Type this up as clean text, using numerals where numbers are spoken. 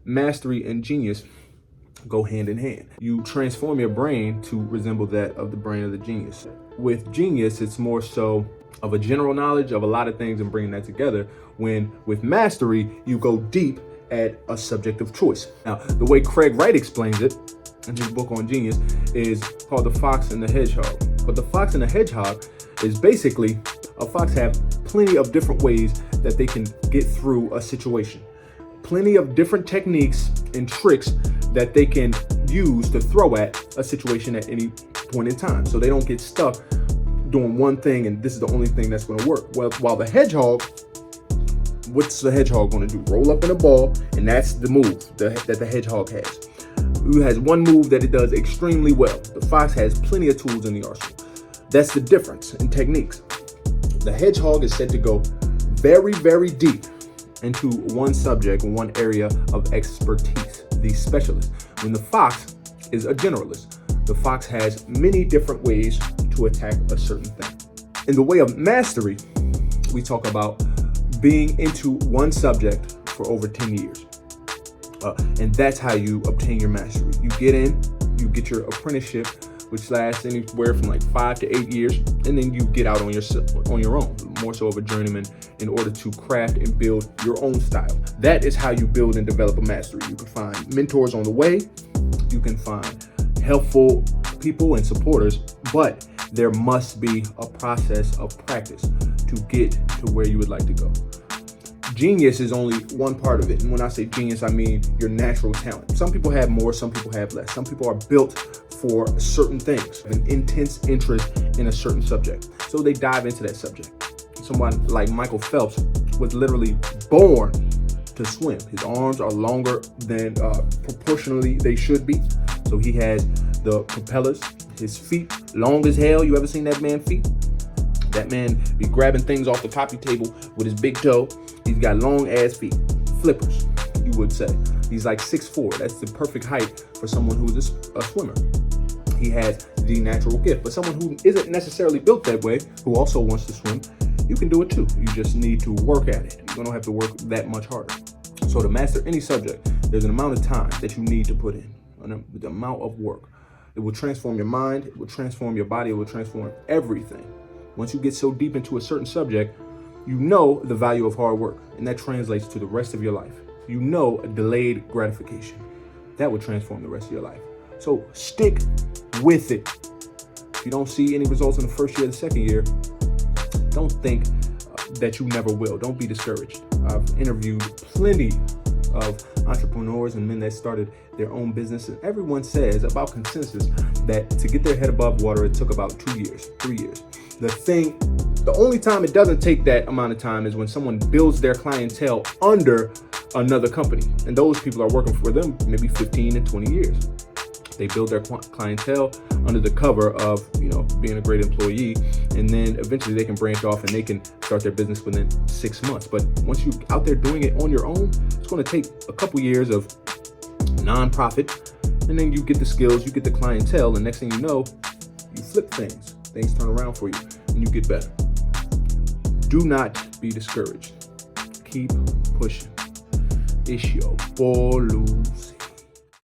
mastery and genius go hand in hand. You transform your brain to resemble that of the brain of the genius. With genius, it's more so of a general knowledge of a lot of things and bringing that together, when with mastery, you go deep at a subject of choice. Now, the way Craig Wright explains it in his book on genius is called The Fox and the Hedgehog. But the fox and the hedgehog is basically, a fox have plenty of different ways that they can get through a situation. Plenty of different techniques and tricks that they can use to throw at a situation at any point in time. So they don't get stuck doing one thing and this is the only thing that's going to work. Well, while the hedgehog, what's the hedgehog going to do? Roll up in a ball, and that's the move that the hedgehog has. It has one move that it does extremely well. The fox has plenty of tools in the arsenal. That's the difference in techniques. The hedgehog is said to go very, very deep into one subject, one area of expertise, the specialist. When the fox is a generalist, the fox has many different ways to attack a certain thing. In the way of mastery, we talk about being into one subject for over 10 years. And that's how you obtain your mastery. You get in, you get your apprenticeship, which lasts anywhere from like 5 to 8 years, and then you get out on your own, more so of a journeyman, in order to craft and build your own style. That is how you build and develop a mastery. You can find mentors on the way, you can find helpful people and supporters, but there must be a process of practice to get to where you would like to go. Genius is only one part of it. And when I say genius, I mean your natural talent. Some people have more, some people have less. Some people are built for certain things, an intense interest in a certain subject. So they dive into that subject. Someone like Michael Phelps was literally born to swim. His arms are longer than proportionally they should be. So he has the propellers, his feet long as hell. You ever seen that man's feet? That man be grabbing things off the coffee table with his big toe. He's got long ass feet, flippers, you would say. He's like 6'4". That's the perfect height for someone who's a swimmer. He has the natural gift, but someone who isn't necessarily built that way, who also wants to swim, you can do it too. You just need to work at it. You don't have to work that much harder. So to master any subject, there's an amount of time that you need to put in, the amount of work. It will transform your mind, it will transform your body, it will transform everything. Once you get so deep into a certain subject, you know the value of hard work, and that translates to the rest of your life. You know a delayed gratification. That would transform the rest of your life. So stick with it. If you don't see any results in the first year or the second year, don't think that you never will. Don't be discouraged. I've interviewed plenty of entrepreneurs and men that started their own business, and everyone says about consensus that to get their head above water, it took about 2 years, 3 years. The only time it doesn't take that amount of time is when someone builds their clientele under another company. And those people are working for them maybe 15 and 20 years. They build their clientele under the cover of, being a great employee. And then eventually they can branch off and they can start their business within 6 months. But once you're out there doing it on your own, it's going to take a couple years of nonprofit. And then you get the skills, you get the clientele. And next thing you know, you flip things. Things turn around for you and you get better. Do not be discouraged. Keep pushing. It's your boy Lucy.